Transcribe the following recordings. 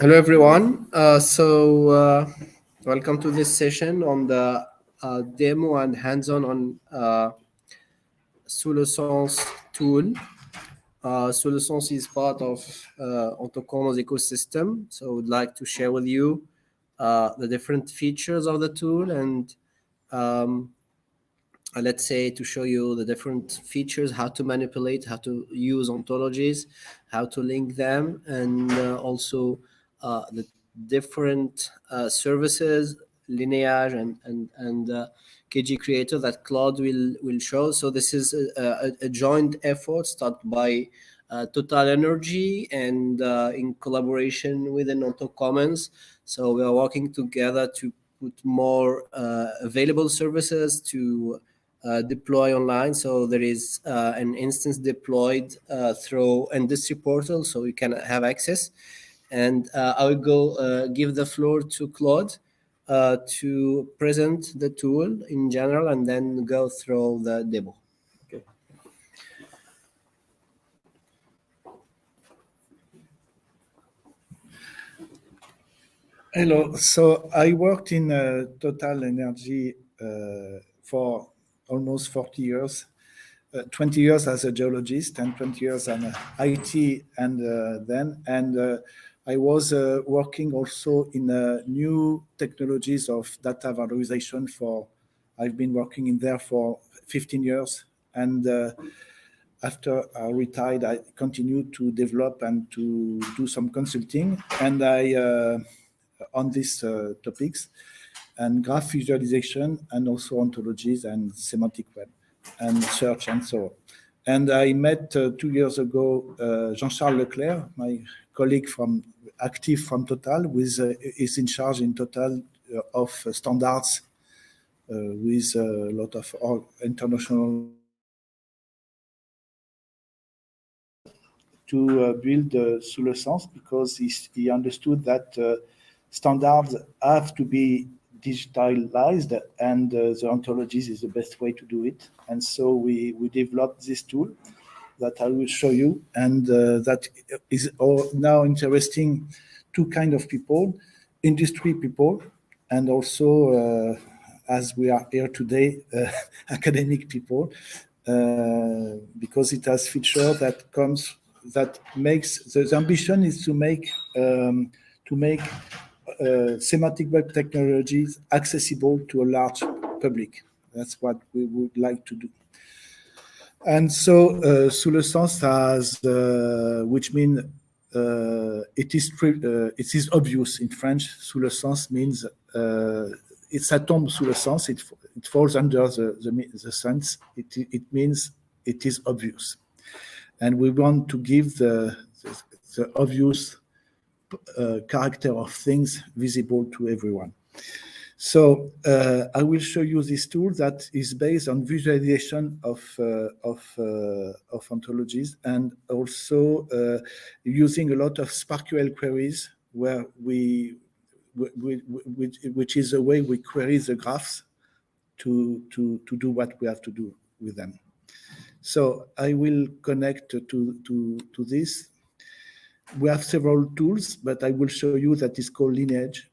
Hello, everyone. Welcome to this session on the demo and hands-on on SousLeSens tool. SousLeSens is part of OntoCommons ecosystem. So, I would like to share with you the different features of the tool and um, let's say to show you the different features, how to manipulate, how to use ontologies, how to link them, and also the different services, lineage and KG Creator that Claude will show. So this is a joint effort started by Total Energy and in collaboration with an OntoCommons. So we are working together to put more available services to deploy online. So there is an instance deployed through industry portal, so you can have access. And I will give the floor to Claude to present the tool in general and then go through the demo. Okay. Hello. So I worked in Total Energy for almost 40 years, 20 years as a geologist and 20 years in IT and I was working also in new technologies of data valorization I've been working in there for 15 years. And after I retired, I continued to develop and to do some consulting. And on these topics and graph visualization and also ontologies and semantic web and search and so on. And I met 2 years ago Jean-Charles Leclerc, my colleague active from Total, is in charge in Total of standards with a lot of international to build SousLeSens because he understood that standards have to be digitalized and the ontologies is the best way to do it. And so we developed this tool that I will show you, and that is now interesting two kind of people, industry people, and also, as we are here today, academic people, because it has feature that makes the ambition is to make semantic web technologies accessible to a large public. That's what we would like to do. And so SousLeSens has, which means it is obvious in French. SousLeSens means it's a tombe sous le sens. It falls under the sense. It means it is obvious, and we want to give the obvious character of things visible to everyone. So I will show you this tool that is based on visualization of ontologies and also using a lot of SparkQL queries, where which is a way we query the graphs to do what we have to do with them. So I will connect to this. We have several tools, but I will show you that is called Lineage.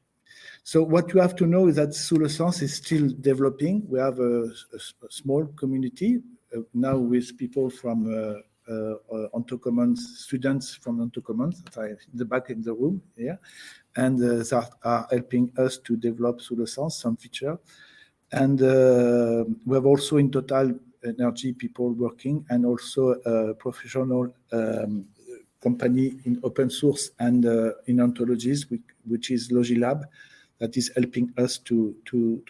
So what you have to know is that SousLeSens is still developing. We have a small community now with people from OntoCommons, students from OntoCommons that are in the back in the room here, and that are helping us to develop SousLeSens, some feature. And we have also in Total Energy people working, and also a professional company in open source and in ontologies, which is Logilab, that is helping us to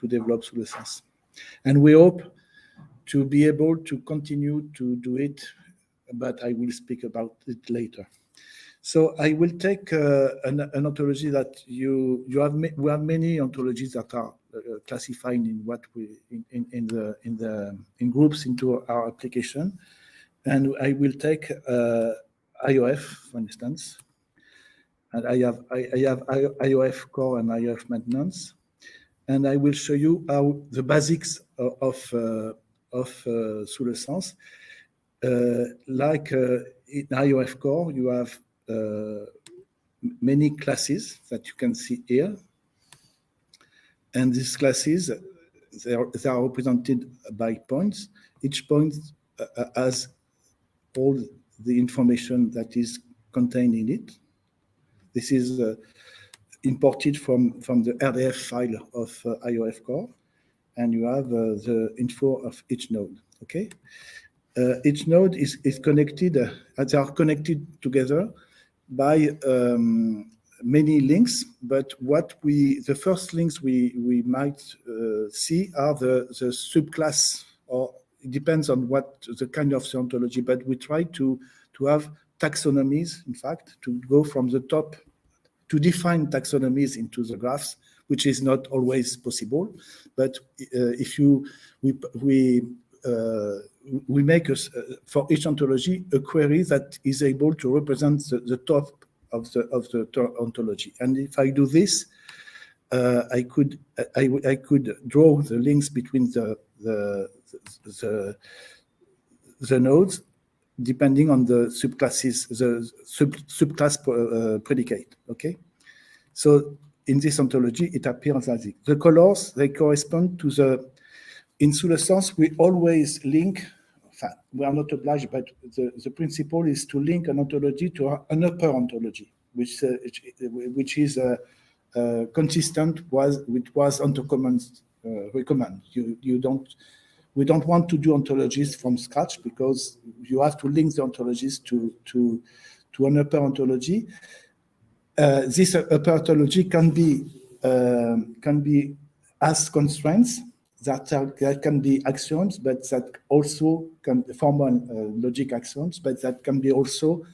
develop SousLeSens. And we hope to be able to continue to do it, but I will speak about it later. So I will take an ontology that we have many ontologies that are classified in what we in groups into our application, and I will take IOF, for instance. And I have IOF core and IOF maintenance, and I will show you how the basics of SousLeSens. Like in IOF core, you have many classes that you can see here. And these classes, they are represented by points. Each point has all the information that is contained in it. This is imported from the RDF file of IOF core, and you have the info of each node. Okay, each node is connected. They are connected together by many links. But the first links we might see are the subclass, or it depends on what the kind of ontology. But we try to have taxonomies, in fact, to go from the top, to define taxonomies into the graphs, which is not always possible. But if we make for each ontology a query that is able to represent the top of the ontology. And if I do this, I could draw the links between the nodes depending on the subclasses, the subclass predicate. Okay, so in this ontology, it appears as it. The colors, they correspond to the. In SousLeSens, we always link. We are not obliged, but the principle is to link an ontology to an upper ontology, which is consistent with what OntoCommons recommend. We don't want to do ontologies from scratch, because you have to link the ontologies to an upper ontology. This upper ontology can be as constraints. That can be axioms, but that also can formal logic axioms, but that can be also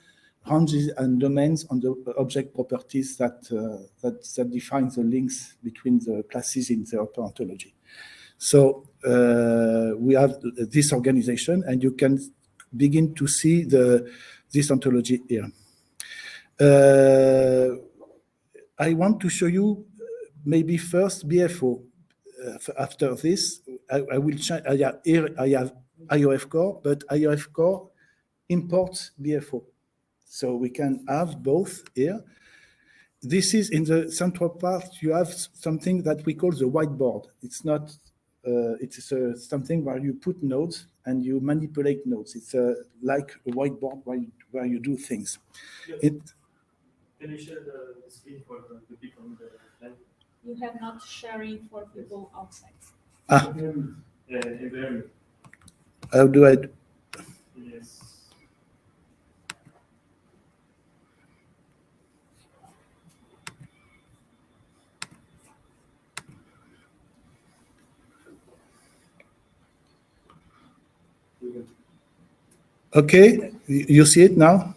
ranges and domains on the object properties that define the links between the classes in the upper ontology. So we have this organization, and you can begin to see this ontology here. I want to show you maybe first BFO. After this, I will change. Here I have IOF core, but IOF core imports BFO. So we can have both here. This is in the central part. You have something that we call the whiteboard. It's not. It's something where you put nodes and you manipulate nodes. It's like a whiteboard where you do things. Can you share the screen for the people on the line? You have not sharing for people outside. How do I? Yes. Okay, you see it now?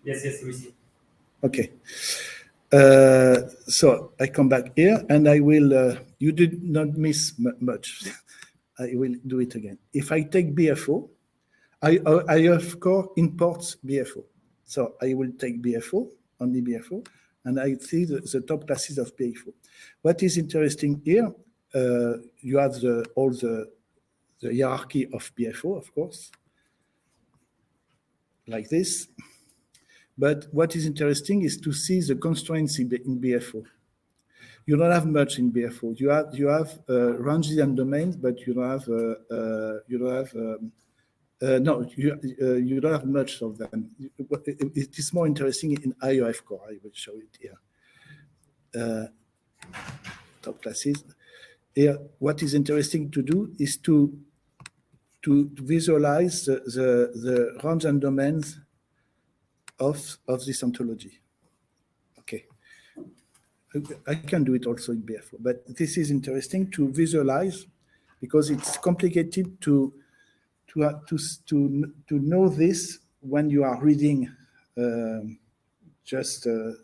Yes, we see. Okay. So I come back here, and I will, you did not miss much. I will do it again. If I take BFO, IOF core imports BFO. So I will take BFO, only BFO, and I see the top classes of BFO. What is interesting here, you have all the hierarchy of BFO, of course, like this. But what is interesting is to see the constraints in BFO. You don't have much in BFO. You have ranges and domains, but you don't have you don't have much of them. It is more interesting in IOF core. I will show it here. Top classes. Here, what is interesting to do is to visualize the range and domains of this ontology. Okay, I can do it also in BFO, but this is interesting to visualize, because it's complicated to know this when you are reading just the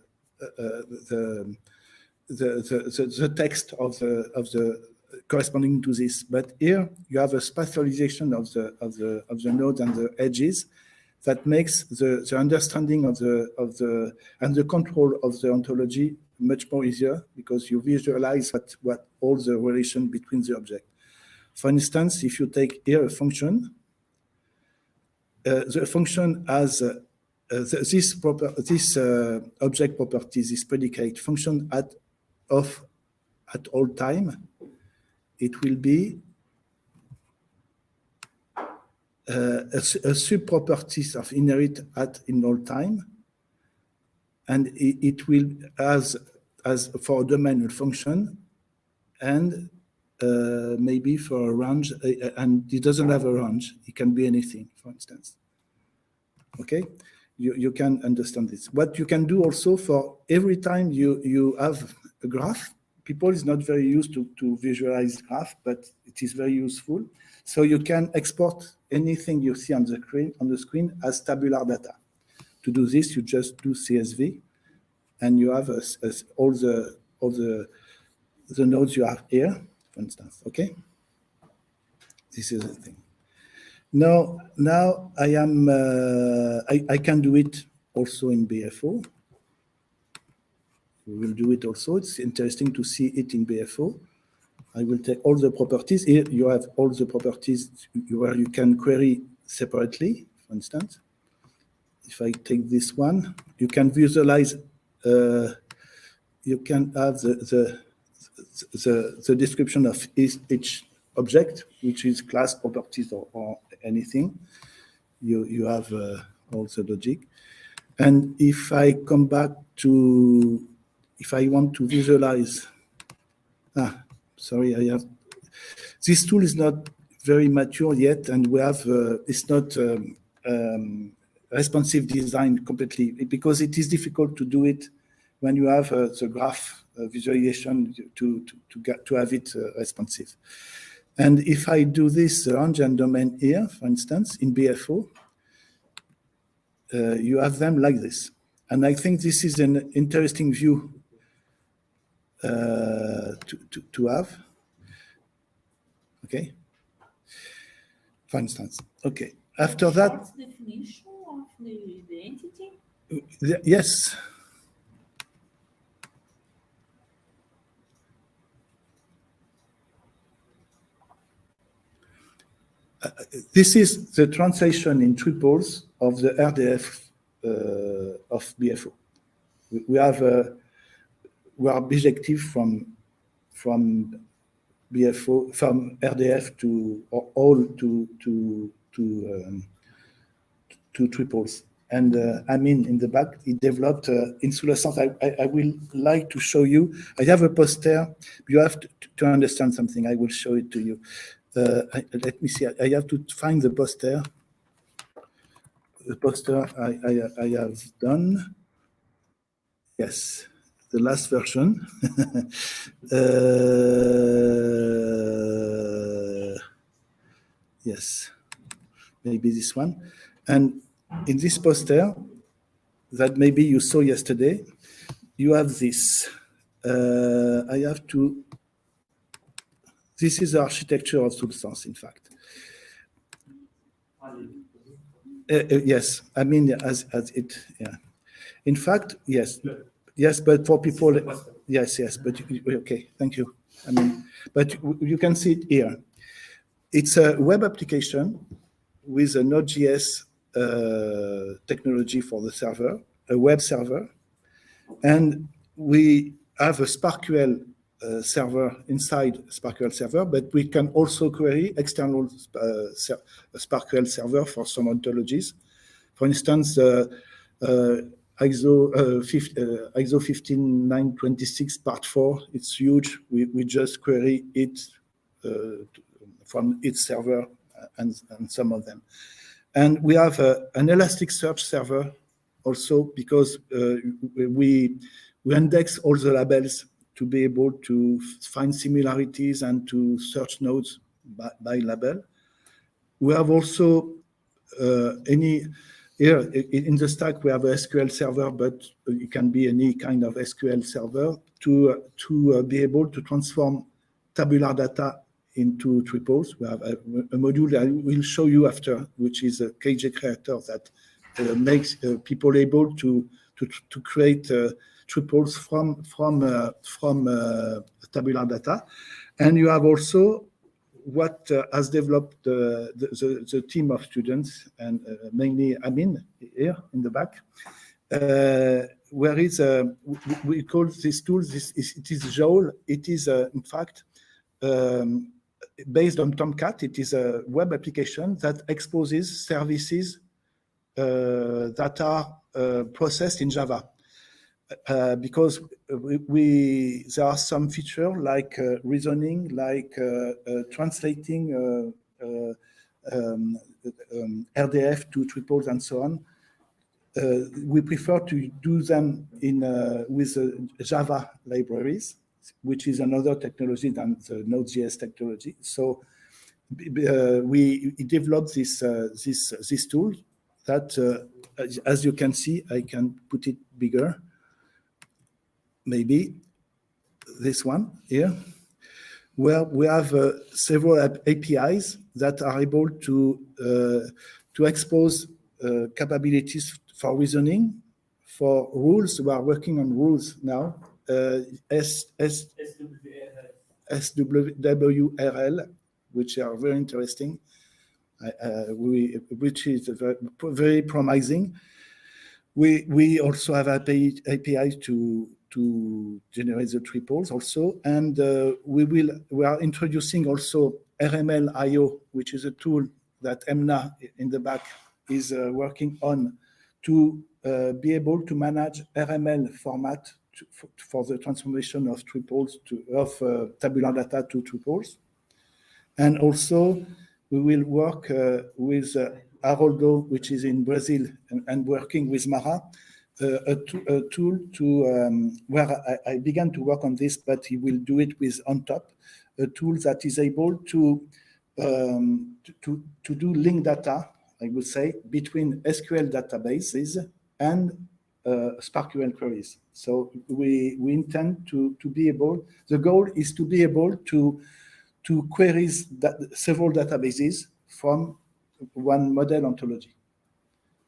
text of the corresponding to this. But here you have a spatialization of the nodes and the edges that makes the understanding of the and the control of the ontology much more easier, because you visualize what all the relation between the object. For instance, if you take here a function, the function has this object properties, this predicate function at all time, it will be a sub-properties of inherit at in all time, and it will as for a domain function, and maybe for a range, and it doesn't have a range. It can be anything, for instance. Okay, you can understand this. What you can do also for every time you have a graph, people is not very used to visualize graph, but it is very useful. So you can export anything you see on the screen as tabular data. To do this, you just do CSV, and you have all the nodes you have here, for instance. Okay, this is the thing. Now I am I can do it also in BFO. We will do it also. It's interesting to see it in BFO. I will take all the properties. Here you have all the properties where you can query separately, for instance. If I take this one, you can visualize, you can have the description of each object, which is class properties or anything. You have all the logic. And if I come back to, if I want to visualize, sorry, this tool is not very mature yet, and we have, it's not responsive design completely, because it is difficult to do it when you have the graph visualization to have it responsive. And if I do this range and domain here, for instance, in BFO, you have them like this. And I think this is an interesting view to have. Okay. For instance. Okay. After that. What's the definition of the entity? Yes. This is the translation in triples of the RDF of BFO. We are bijective from BFO, from RDF to all to triples. And I mean, in the back, it developed in SousLeSens. I will like to show you. I have a poster. You have to understand something. I will show it to you. Let me see. I have to find the poster. The poster I have done. Yes, the last version. Yes, maybe this one. And in this poster that maybe you saw yesterday, you have this. I have to. This is the architecture of SousLeSens, in fact. Yes, I mean, as it, yeah. In fact, yes, but for people, yes, but okay, thank you. I mean, but you can see it here. It's a web application with a Node.js technology for the server, a web server, and we have a SparkQL server inside SparkQL server, but we can also query external SparkQL server for some ontologies. For instance, ISO 15926 part 4, it's huge. We just query it from its server and some of them. And we have an Elasticsearch server also, because we index all the labels to be able to find similarities and to search nodes by label. We have also here in the stack, we have a SQL server, but it can be any kind of SQL server to be able to transform tabular data into triples. We have a module that I will show you after, which is a KJ creator that makes people able to create triples from tabular data. And you have also what has developed the team of students, and mainly Amin here in the back, where is we call this tool, it is Joule. It is in fact based on Tomcat. It is a web application that exposes services that are processed in Java. Because there are some features like reasoning, like translating RDF to triples and so on. We prefer to do them in with Java libraries, which is another technology than the Node.js technology. So we developed this tool that, as you can see, I can put it bigger. Maybe this one here, where we have several APIs that are able to expose capabilities for reasoning, for rules. We are working on rules now. SWRL, which are very interesting, which is very promising. We also have APIs to generate the triples also, and we are introducing also RML.io, which is a tool that Emna in the back is working on to be able to manage RML format for the transformation of triples of tabular data to triples. And also we will work with Haroldo, which is in Brazil, and working with Mara, a tool to where I began to work on this, but he will do it with OnTop, a tool that is able to do link data, I would say, between SQL databases and SparkQL queries. So we intend to be able, the goal is to be able to queries several databases from one model ontology.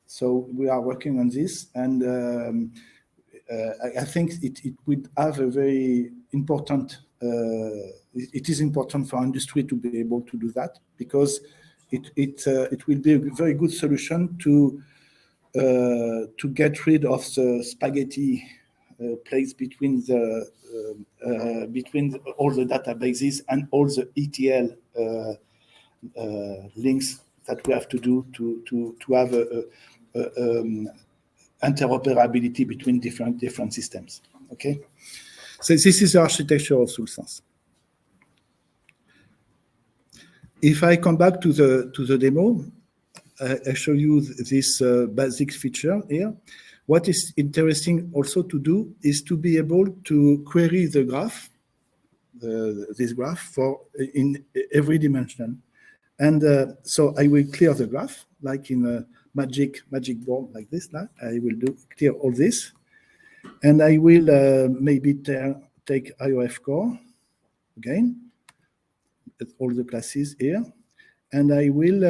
So we are working on this, and I think it would have a very important, it is important for industry to be able to do that, because it will be a very good solution to get rid of the spaghetti place between all the databases and all the ETL links that we have to do to have interoperability between different systems. Okay, so this is the architecture of SousLeSens. If I come back to the demo, I show you this basic feature here. What is interesting also to do is to be able to query the graph, this graph in every dimension. And so I will clear the graph, like in a magic board like this. I will clear all this. And I will maybe take IOF core again, all the classes here. And I will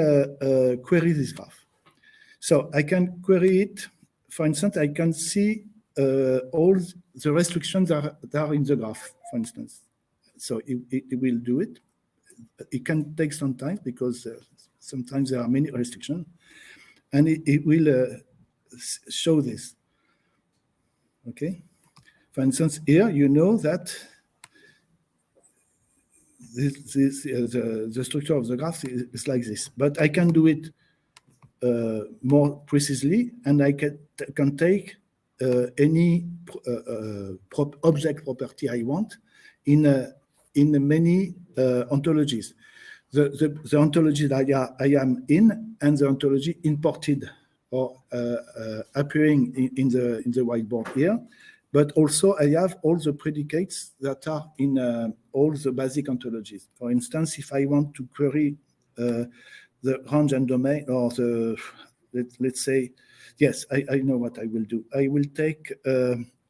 query this graph. So I can query it. For instance, I can see all the restrictions that are in the graph, for instance. So it will do it. It can take some time because sometimes there are many restrictions. And it will show this. Okay. For instance, here you know that the structure of the graph is like this, but I can do it more precisely, and I can take any object property I want in many ontologies. The ontology that I am in, and the ontology imported or appearing in the whiteboard here. But also I have all the predicates that are in all the basic ontologies. For instance, if I want to query the range and domain, or let's say, yes, I know what I will do. I will take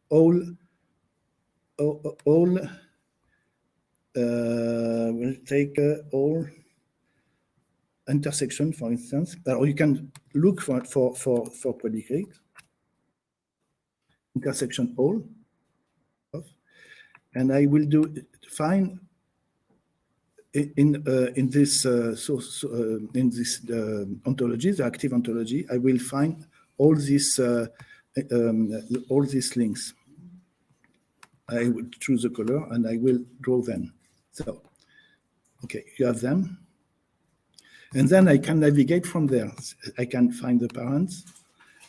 all intersection, for instance, or you can look for predicate intersection all, and I will find in this ontology, the active ontology, I will find all these links. I will choose a color and I will draw them. So, okay, you have them. And then I can navigate from there. I can find the parents.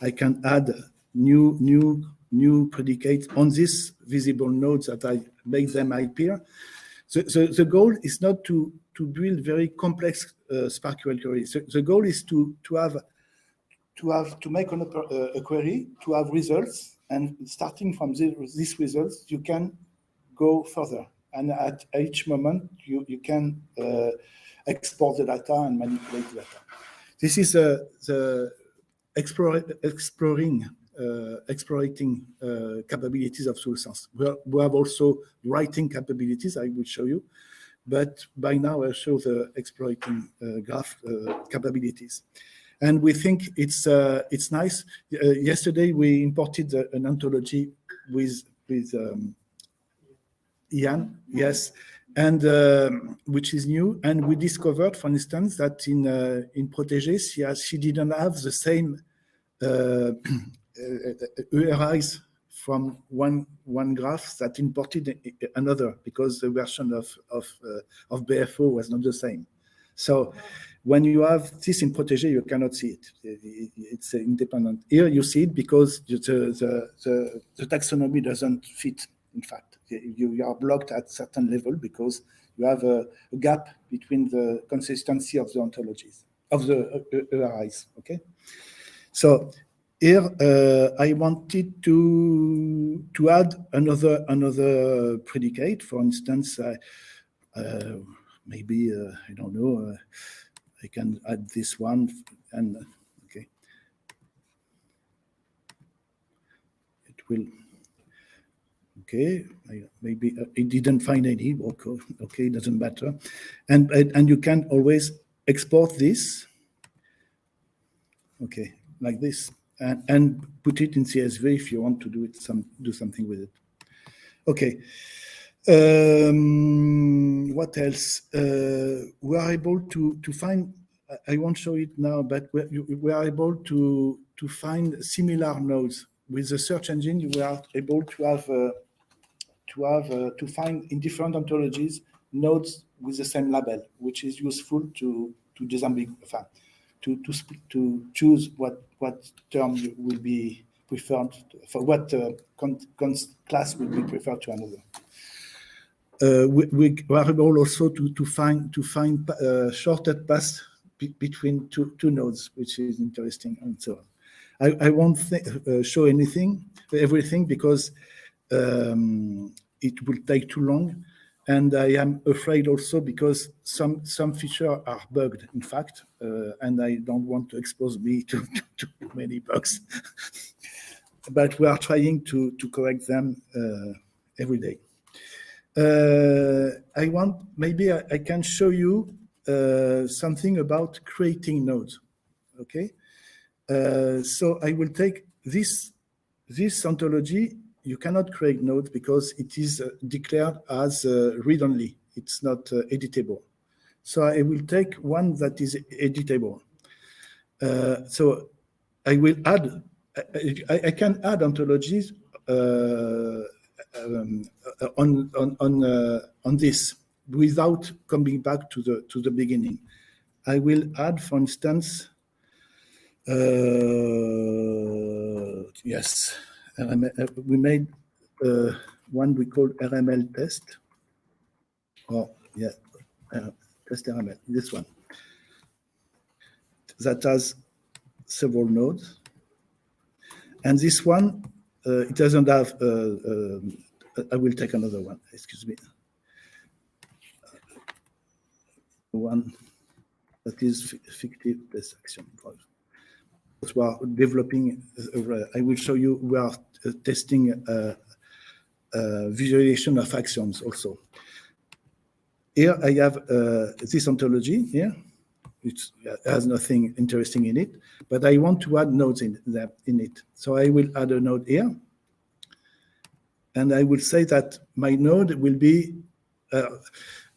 I can add new predicates on these visible nodes that I make them appear. So the goal is not to build very complex SPARQL queries. The goal is to make a query, to have results, and starting from these results, you can go further. And at each moment, you can export the data and manipulate the data. This is the explorating capabilities of SousLeSens. We have also writing capabilities, I will show you, but by now I show the explorating graph capabilities. And we think it's nice. Yesterday we imported an ontology with Ian, yes, and which is new. And we discovered, for instance, that in Protégé, she didn't have the same URIs from one graph that imported another, because the version of BFO was not the same. So when you have this in Protégé, you cannot see it. It's independent. Here you see it because the taxonomy doesn't fit, in fact. You are blocked at certain level because you have a gap between the consistency of the ontologies, of the URIs, okay? So here I wanted to add another predicate. For instance, maybe, I don't know, I can add this one, and okay. It will, okay, maybe it didn't find any, okay, doesn't matter. And you can always export this, okay, like this, and put it in CSV if you want to do something with it. Okay. What else? We are able to find, I won't show it now, but we are able to find similar nodes. With the search engine, we are able to find in different ontologies nodes with the same label, which is useful to disambiguate, to choose what term will be preferred, for what class will be preferred to another. We are able also to find shortcut paths between two nodes, which is interesting, and so on. I won't show everything, because it will take too long, and I am afraid also because some features are bugged, in fact, and I don't want to expose me to many bugs. But we are trying to correct them every day. Maybe I can show you something about creating nodes. Okay, so I will take this ontology. You cannot create nodes because it is declared as read-only. It's not editable. So I will take one that is editable. So I will add. I can add ontologies on this without coming back to the beginning. I will add, for instance, yes, we made one we call RML test. Oh yeah, test RML. This one that has several nodes, and this one it doesn't have. I will take another one. Excuse me. One that is fictive test action. We are developing. I will show you. We are testing visualization of actions also. Here I have this ontology here. It has nothing interesting in it, but I want to add nodes in it. So I will add a node here. And I will say that my node will be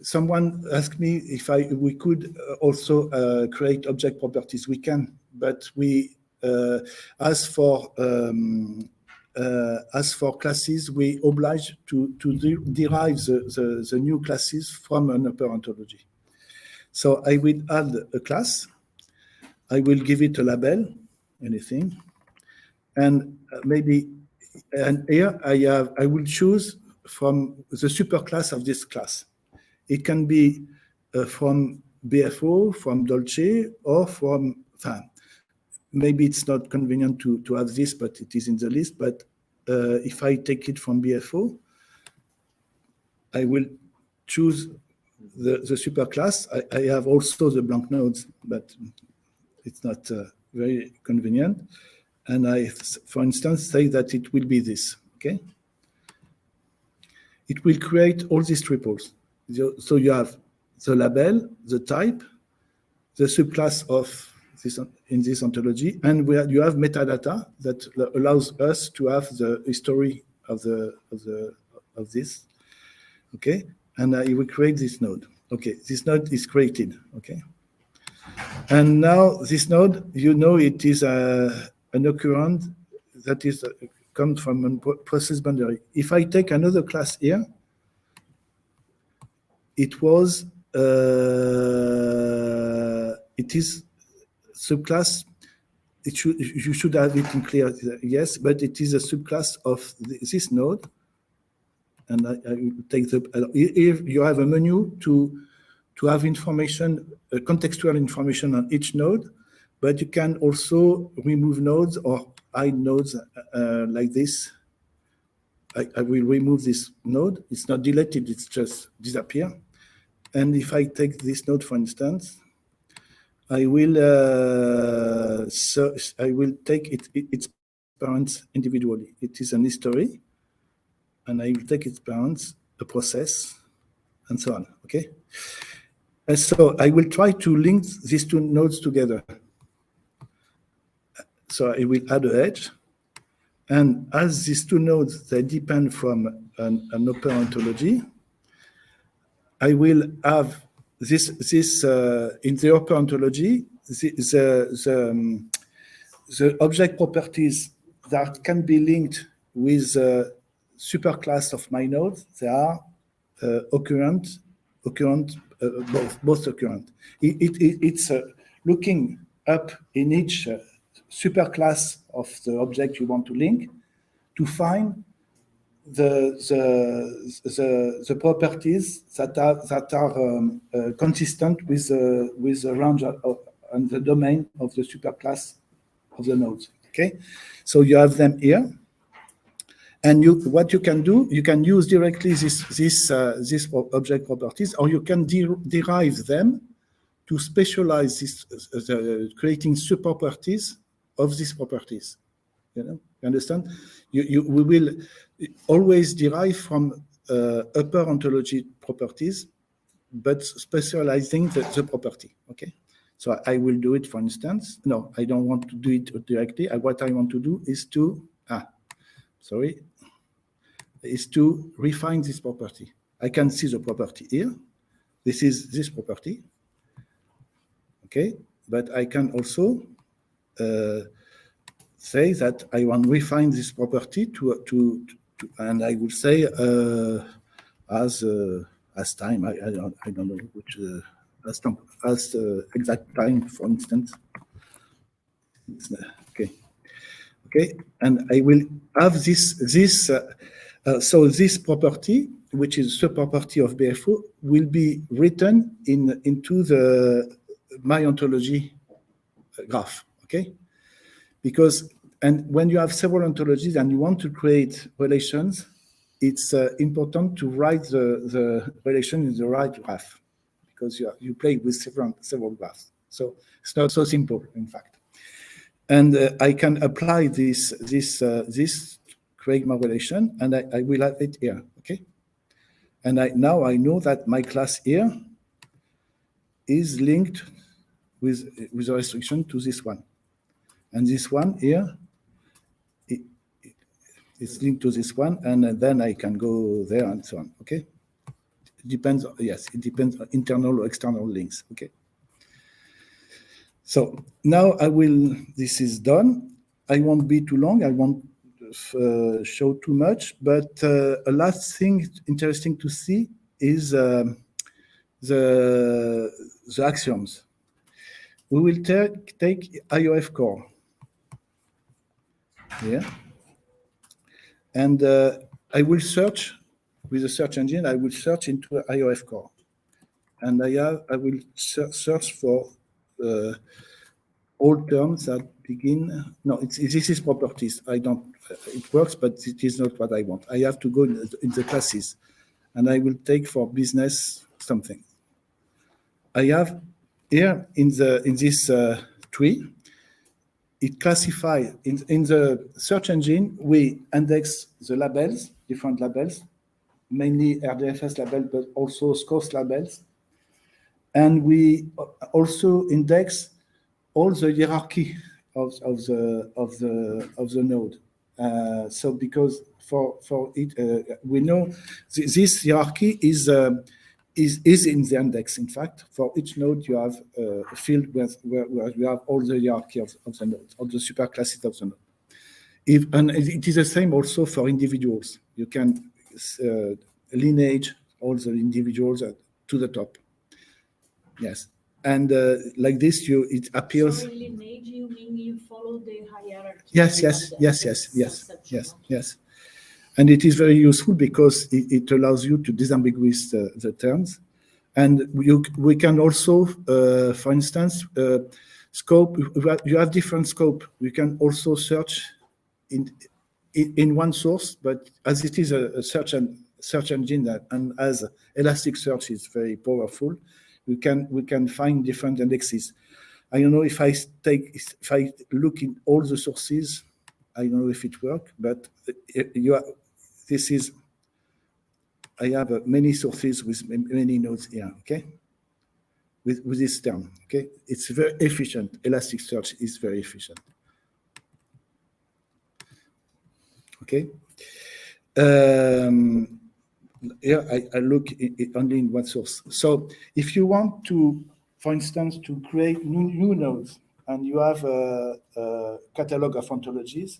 someone asked me if we could also create object properties. We can, but we as for classes, we oblige to derive the new classes from an upper ontology. So I will add a class. I will give it a label, anything, and maybe, and here I will choose from the superclass of this class. It can be from BFO, from Dolce, or from FAN. Maybe it's not convenient to have this, but it is in the list. But if I take it from BFO, I will choose the superclass. I have also the blank nodes, but it's not very convenient. And I, for instance, say that it will be this, okay? It will create all these triples. So you have the label, the type, the subclass of this in this ontology, and where you have metadata that allows us to have the history of this, okay? And I will create this node. Okay, this node is created, okay? And now this node, you know, it is an occurrence that is comes from a process boundary. If I take another class here, it was, it is subclass. You should have it in clear, yes, but it is a subclass of this node. And I will take the, if you have a menu to have information, contextual information on each node, but you can also remove nodes or hide nodes like this. I will remove this node. It's not deleted, it's just disappear. And if I take this node, for instance, I will take its parents individually. It is an history, and I will take its parents, a process, and so on, okay? And so I will try to link these two nodes together. So I will add an edge, and as these two nodes, they depend from an open ontology, I will have this in the open ontology, the object properties that can be linked with the superclass of my nodes, they are occurrent, both occurrent. It's looking up in each superclass of the object you want to link to find the properties that are consistent with the range and the domain of the superclass of the nodes. Okay, so you have them here, and what you can do, you can use directly this object properties, or you can derive them to specialize this, creating subproperties of these properties. You understand? We will always derive from upper ontology properties, but specializing the property, okay? So I will do it, for instance. No, I don't want to do it directly. What I want to do is to, is to refine this property. I can see the property here. This is this property, okay? But I can also say that I want to refine this property to and I would say as time. I don't know which as exact time, for instance. Okay, and I will have this. So this property, which is a subproperty of BFO, will be written into the my ontology graph. Okay, because and when you have several ontologies and you want to create relations, it's important to write the relation in the right graph, because you play with several graphs. So it's not so simple, in fact. And I can apply this create my relation, and I will have it here. Okay, and now I know that my class here is linked with a restriction to this one, and this one here it's linked to this one, and then I can go there and so on. Okay, It depends. Yes, it depends on internal or external links. Okay. So now this is done. I won't be too long. I won't show too much, but a last thing interesting to see is the axioms. We will take IOF core here, and I will search with a search engine. I will search into IOF core, and I will search for all terms that begin. No, this is properties. I don't. It works, but it is not what I want. I have to go in the classes, and I will take for business something. I have here in this tree. It classifies in the search engine. We index the labels, different labels, mainly RDFS labels, but also SCORS labels, and we also index all the hierarchy of the node. So because for it, we know this hierarchy is in the index. In fact, for each node you have a field where you have all the hierarchy of the nodes, all the superclasses of the node. And it is the same also for individuals. You can lineage all the individuals to the top. Yes. And like this, it appears. So lineage, you mean you follow the hierarchy? Yes. And it is very useful because it allows you to disambiguate the terms. And we can also, for instance, scope. You have different scope. We can also search in one source, but as it is a search engine and as Elasticsearch is very powerful, we can find different indexes. I don't know if I look in all the sources, I don't know if it works, but I have many sources with many nodes here, okay? With this term, okay? It's very efficient. Elasticsearch is very efficient. Okay. Here I look only in one source. So if you want to, for instance, to create new nodes and you have a catalog of ontologies,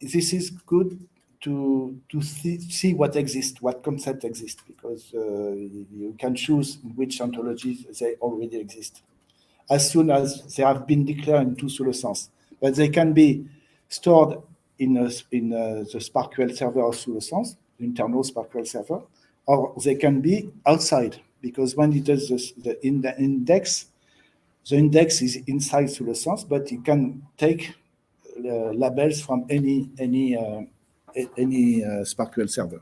this is good to see what exists, what concept exists, because you can choose which ontologies they already exist as soon as they have been declared into SousLeSens. But they can be stored in the SPARQL server of SousLeSens, internal SPARQL server, or they can be outside, because when it does the index is inside SousLeSens, but it can take labels from any SPARQL server.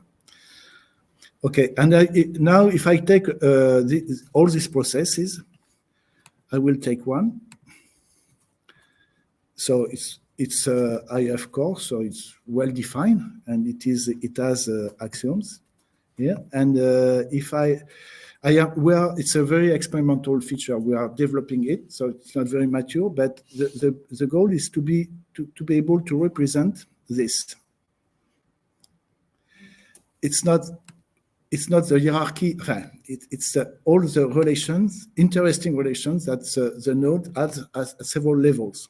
Okay, and now if I take all these processes, I will take one. So it's IF core, so it's well defined, and it has axioms here. And it's a very experimental feature. We are developing it, so it's not very mature. But the goal is to be able to represent this. It's not the hierarchy. It's all the relations, interesting relations that the node has at several levels.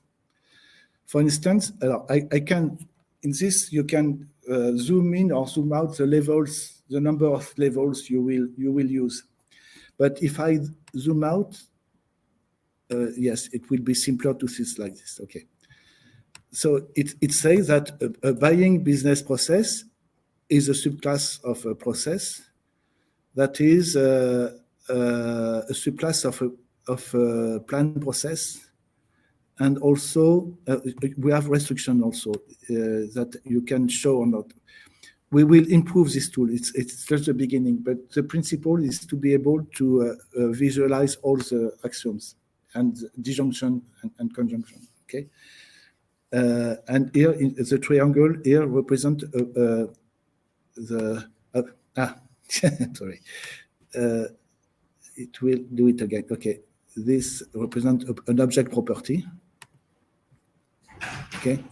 For instance, I can, in this, you can zoom in or zoom out the levels, the number of levels you will use. But if I zoom out, yes, it will be simpler to see it like this. Okay. So it says that a buying business process is a subclass of a process that is a subclass of a planned process. And also, we have restriction also that you can show or not. We will improve this tool. It's just the beginning, but the principle is to be able to visualize all the axioms and disjunction and conjunction. Okay, and here in the triangle here represent sorry. It will do it again. Okay, this represents an object property. Okay,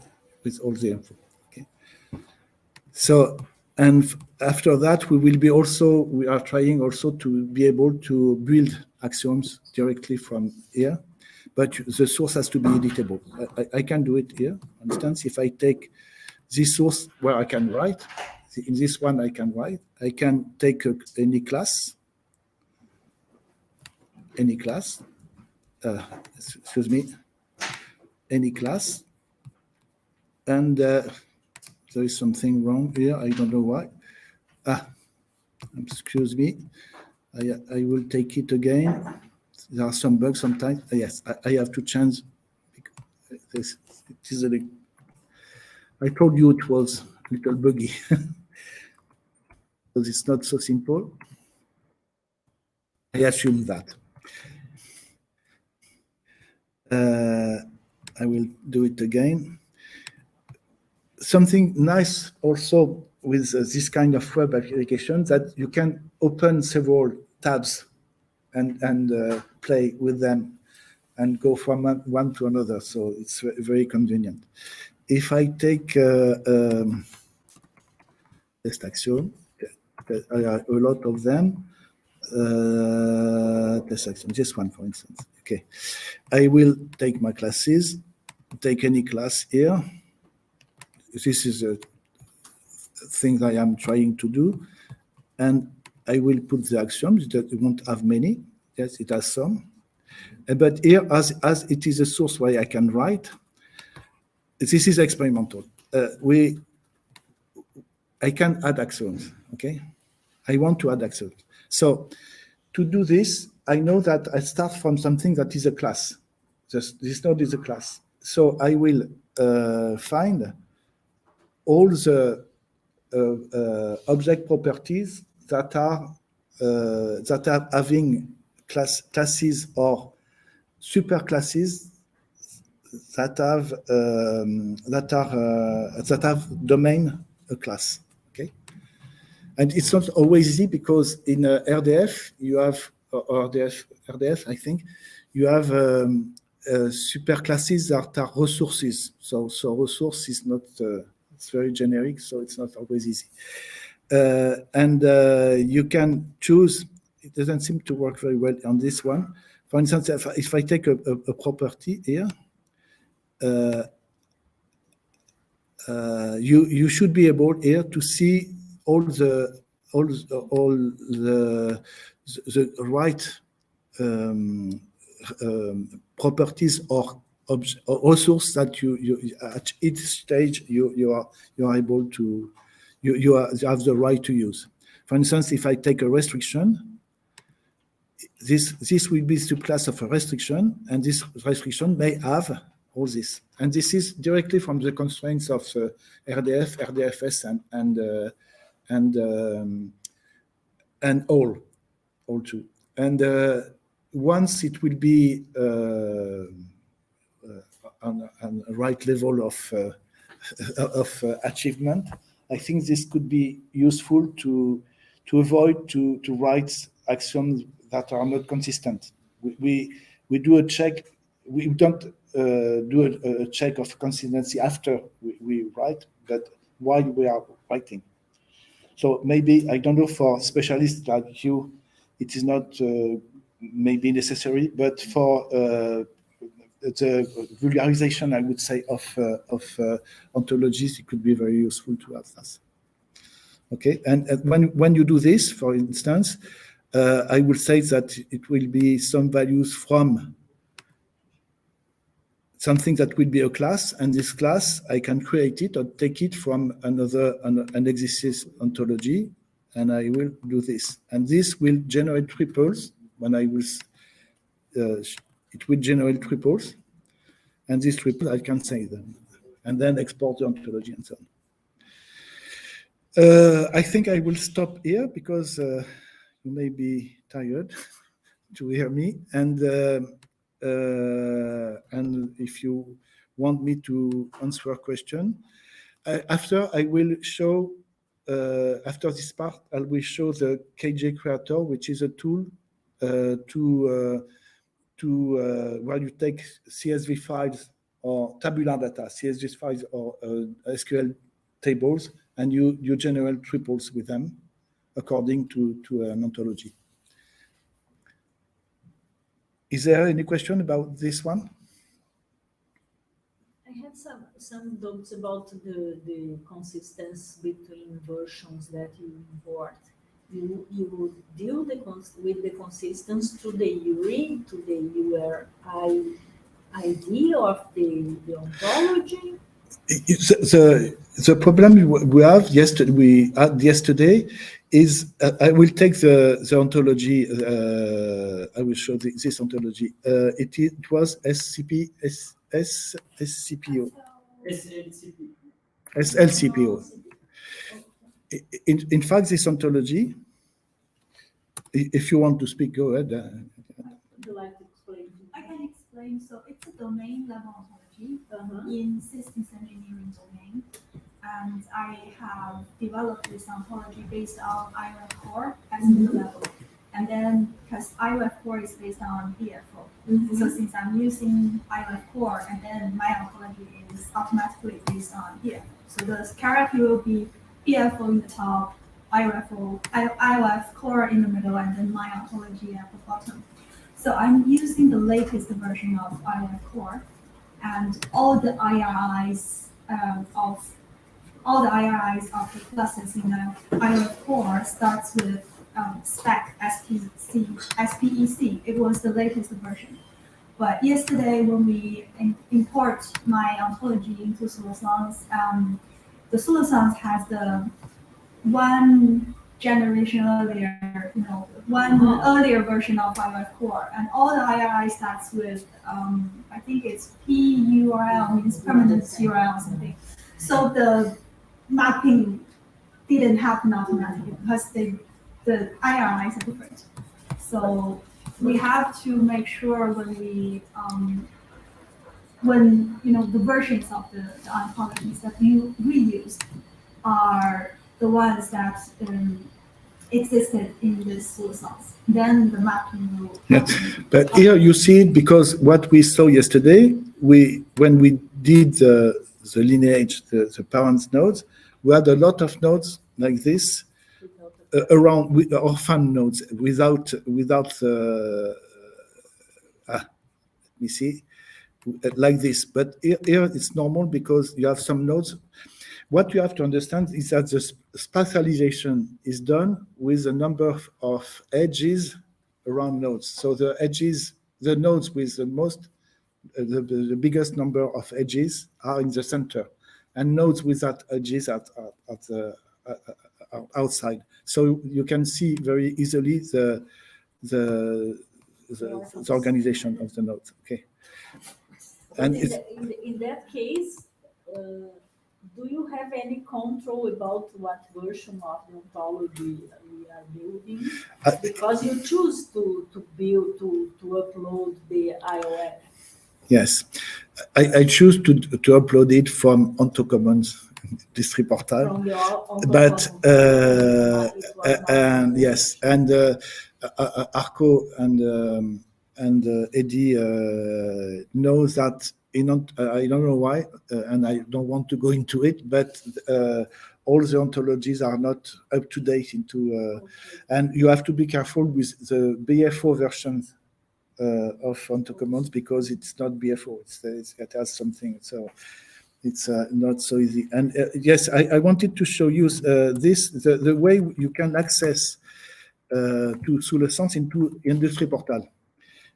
with all the info. Okay, so And after that, we are trying also to be able to build axioms directly from here, but the source has to be editable. I can do it here. For instance, if I take this source where I can write, in this one I can write, I can take any class, excuse me, any class, and there is something wrong here, I don't know why. Excuse me, I will take it again. There are some bugs sometimes. Yes, I have to change. This, it is I told you it was a little buggy. Because it's not so simple. I assume that. I will do it again. Something nice also with this kind of web application that you can open several tabs and play with them and go from one to another. So it's very convenient. If I take test axiom, I have a lot of them. Test axiom, just one for instance. Okay, I will take my classes, take any class here. This is a thing I am trying to do, and I will put the axioms that it won't have many. Yes, it has some. But here, as it is a source where I can write, this is experimental. I can add axioms, okay? I want to add axioms. So to do this, I know that I start from something that is a class. This node is a class. So I will find all the object properties that are having classes or superclasses that have domain a class. Okay, and it's not always easy because in RDF you have RDF I think you have superclasses that are resources. So resource is not it's very generic, so it's not always easy. And you can choose. It doesn't seem to work very well on this one. For instance, if I take a property here, you should be able here to see all the right properties or resources that you at each stage you are able to you have the right to use. For instance, if I take a restriction, this will be subclass of a restriction, and this restriction may have all this. And this is directly from the constraints of RDF, RDFS, and all too. And once it will be on a right level of achievement, I think this could be useful to avoid to write axioms that are not consistent. We do a check. We don't do a check of consistency after we write, but while we are writing. So maybe, I don't know, for specialists like you, it is not maybe necessary, but for the vulgarization, I would say, of ontologies, it could be very useful to have that. Okay, and when you do this, for instance, I will say that it will be some values from something that will be a class, and this class, I can create it or take it from an existing ontology, and I will do this. And this will generate triples when I will, it will generate triples, and these triples, I can say them, and then export the ontology and so on. I think I will stop here because you may be tired to hear me, and if you want me to answer a question, after I will show, after this part, I will show the KJ Creator, which is a tool where you take CSV files or tabular data, CSV files or SQL tables, and you generate triples with them according to an ontology. Is there any question about this one? I had some doubts about the consistency between versions that you import. You would deal with the consistency to the URI, to the URI ID of the ontology. The problem we have yesterday is I will take the ontology. I will show this ontology. It was SCPO. SLCPO. In fact, this ontology, if you want to speak, go ahead. Would you like to explain? I can explain. So it's a domain level ontology in systems engineering domain. And I have developed this ontology based on IOF core as middle level. And then, because IOF core is based on BFO. So since I'm using IOF core, and then my ontology is automatically based on BFO. So the hierarchy will be BFO in the top, IOF core in the middle, and then my ontology at the bottom. So I'm using the latest version of IOF core, and all the IRIs of the classes in the IOF core starts with spec SPEC. It was the latest version. But yesterday, when we import my ontology into SousLeSens, the SousLeSens has the one generation earlier, earlier version of IOF core, and all the IRI starts with I think it's PURL, means permanent URL or something. So the mapping didn't happen automatically because the IRIs are different. So we have to make sure when we the versions of the ontologies that you reuse are the ones that existed in this SousLeSens. Then the mapping will happen. But here you see it because what we saw yesterday, when we did the lineage, the parents nodes, we had a lot of nodes like this around with orphan nodes without let me see, like this. But here it's normal because you have some nodes. What you have to understand is that the spatialization is done with a number of edges around nodes. So the nodes with the most, the biggest number of edges are in the center, and nodes without edges are outside. So you can see very easily the organization of the nodes. Okay. And in that case, do you have any control about what version of the ontology we are building? Because you choose to build, to upload the IOF. Yes, I choose to upload it from OntoCommons District Portal. From the But and yes, and Arco and Eddie knows that. I don't know why, and I don't want to go into it, but all the ontologies are not up to date and you have to be careful with the BFO version of OntoCommons because it's not BFO. It has something, so it's not so easy. And yes, I wanted to show you the way you can access to SousLeSens into Industry Portal.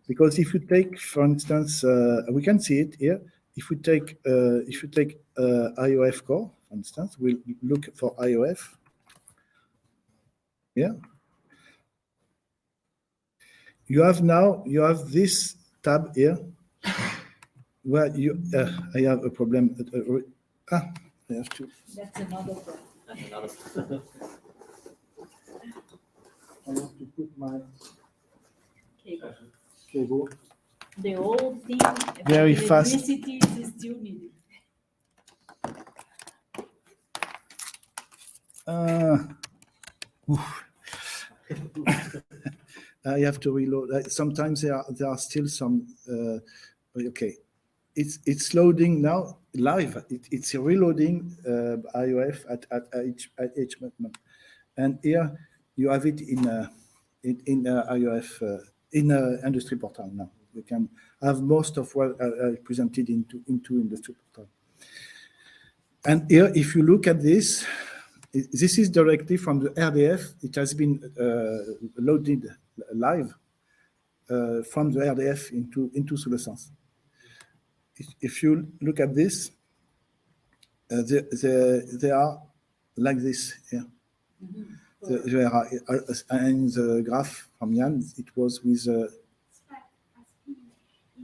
Because if you take, for instance, we can see it here. If you take IOF core, for instance, we'll look for IOF. Yeah. You have this tab here, where I have a problem. I have to. That's another problem. I have to put my cable. The old thing, very fast. Electricity is still needed. I have to reload. Sometimes there are still some. Okay, it's loading now live. It's reloading IOF at each moment. And here you have it in IOF in industry portal now. You can have most of what I presented into industry portal. And here, if you look at this, this is directly from the RDF. It has been loaded live from the RDF into SousLeSens. If you look at this, they are like this here. There are, and the graph from Jan, it was with.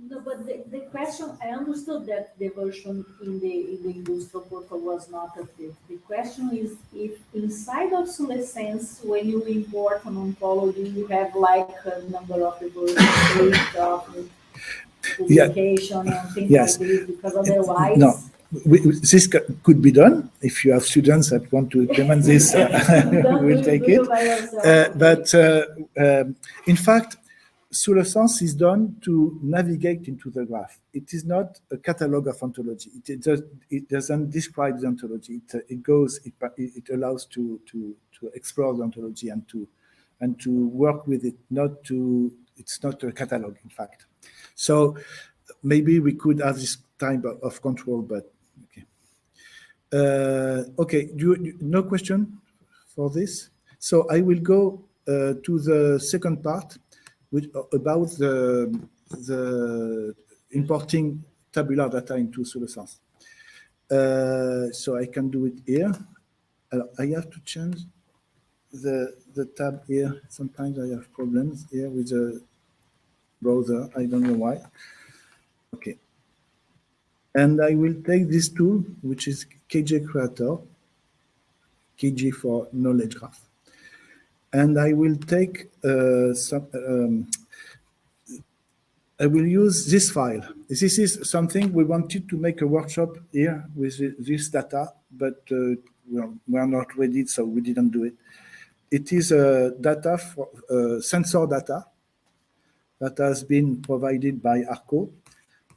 No, but the question, I understood that the version in the industrial portal was not updated. The question is if inside of SousLeSens, when you import an ontology, you have like a number of the versions of publication and things like this, because otherwise. No. This could be done if you have students that want to implement this. We'll take it. But in fact, SousLeSens is done to navigate into the graph. It is not a catalog of ontology. It doesn't describe the ontology. It allows to explore the ontology and to work with it. It's not a catalog, in fact. So maybe we could have this type of control, but okay. Okay, no question for this? So I will go to the second part, which about the importing tabular data into SousLeSens. So I can do it here. I have to change the tab here. Sometimes I have problems here with the browser. I don't know why. Okay. And I will take this tool, which is KJ Creator, KJ for knowledge graph. And I will take I will use this file. This is something we wanted to make a workshop here with this data, but we are not ready, so we didn't do it. It is data for sensor data that has been provided by ARCO,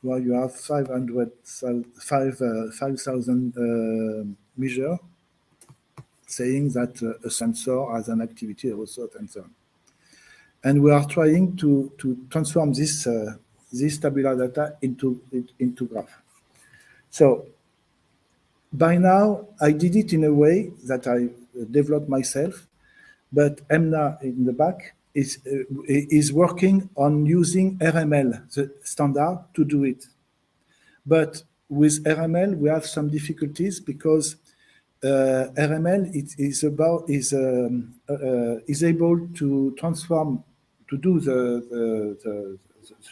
where you have 5,000 measures saying that a sensor has an activity also and so on. And we are trying to transform this tabular data into graph. So by now, I did it in a way that I developed myself, but Emna in the back is working on using RML, the standard, to do it. But with RML, we have some difficulties because RML is able to do the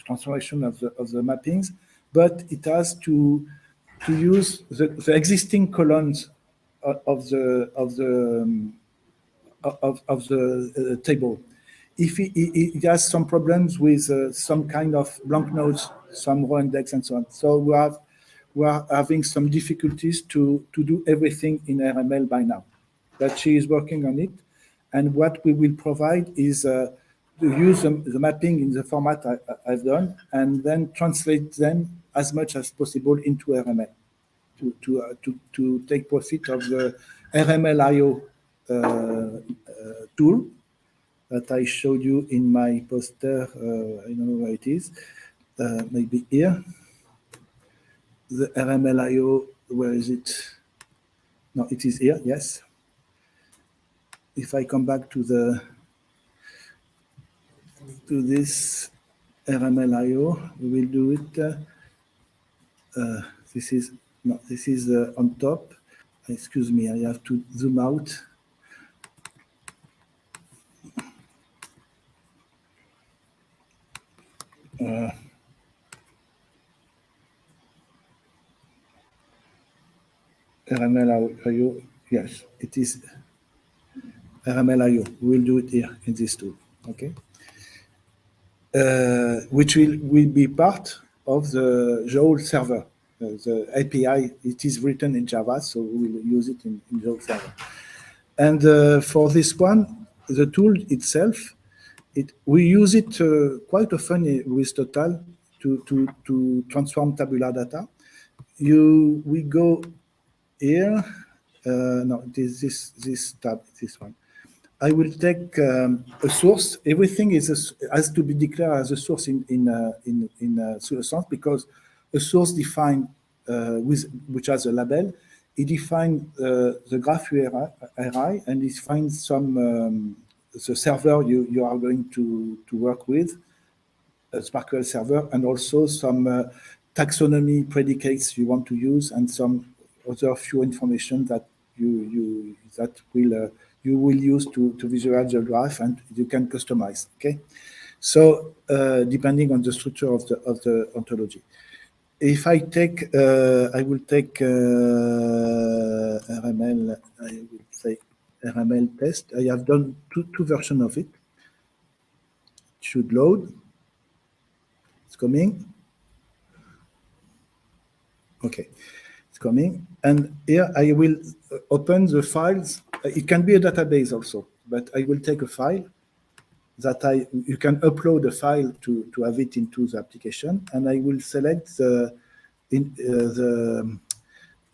transformation of the mappings, but it has to use the existing columns of the table. If it has some problems with some kind of blank notes, some row index, and so on. So we are having some difficulties to do everything in RML by now. But she is working on it, and what we will provide is to use the mapping in the format I've done, and then translate them as much as possible into RML to take profit of the RML.io tool that I showed you in my poster. I don't know where it is. Maybe here. The RML.io, where is it? No, it is here, yes. If I come back to this RML.io, we will do it. This is on top. Excuse me, I have to zoom out. RML.io, yes, it is RML.io. We will do it here in this tool, okay? Which will be part of the whole server. The API, it is written in Java, so we will use it in the whole server. And for this one, the tool itself, we use it quite often with Total to transform tabular data. We go here. No, this tab, this one. I will take a source. Everything has to be declared as a source in SousLeSens, because a source defined which has a label, it defines the graph URI, and it defines some the server you are going to work with, a SPARQL server, and also some taxonomy predicates you want to use, and some other few information that you will use to visualize the graph, and you can customize. Okay, so depending on the structure of the ontology. If I take, I will take RML. I will say RML test. I have done two versions of it. It should load. It's coming. Okay, it's coming. And here I will open the files. It can be a database also, but I will take a file that you can upload a file to have it into the application, and I will select the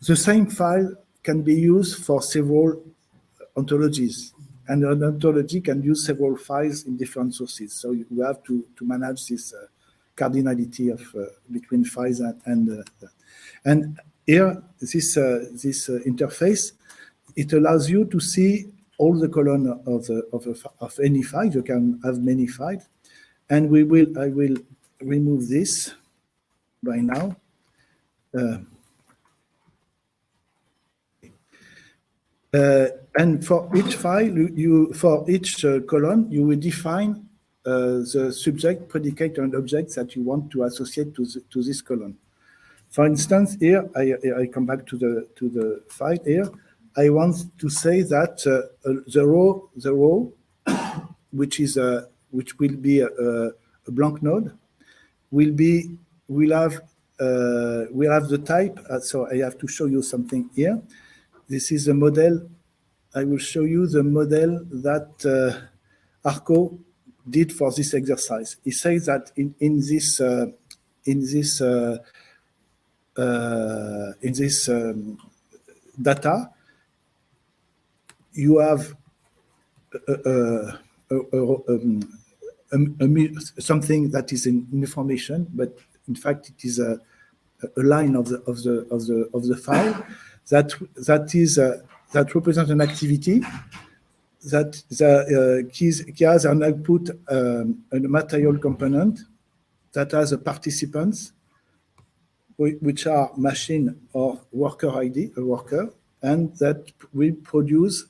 same file can be used for several ontologies, and an ontology can use several files in different sources. So you have to manage this cardinality of between files and here this interface, it allows you to see all the column of any file. You can have many files, and I will remove this by now. And for each file, for each column, you will define the subject, predicate, and objects that you want to associate to this column. For instance, here I come back to the file here. I want to say that the row, which will be a blank node, will have the type. So I have to show you something here. This is a model. I will show you the model that Arco did for this exercise. He says that in this data, you have something that is in information, but in fact it is a line of the file that represents an activity that has an output, a material component that has a participants, which are machine or worker ID, a worker, and that will produce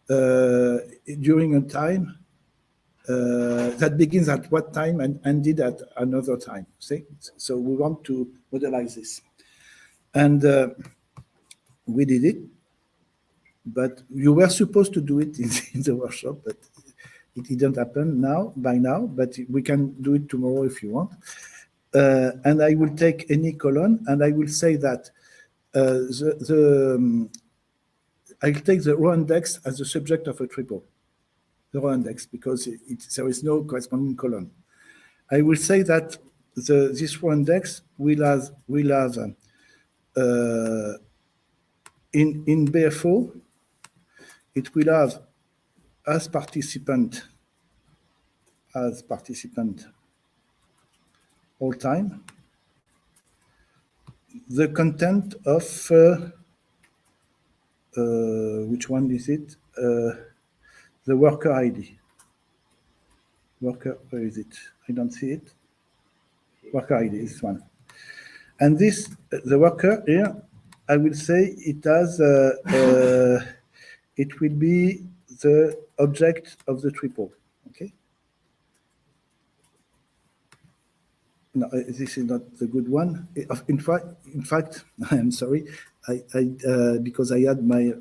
during a time that begins at what time and ended at another time. See? So we want to modelize this. And we did it, but you were supposed to do it in the workshop, but it didn't happen by now, but we can do it tomorrow if you want. And I will take any column, and I will say that I'll take the row index as the subject of a triple, the row index, because there is no corresponding column. I will say that this row index will have in BFO, it will have as participant all time the content of which one is it? The worker ID. Worker, where is it? I don't see it. Worker ID is one. And this, the worker here, I will say it has, it will be the object of the triple, okay? No, this is not the good one. In fact, I'm sorry, because I had my,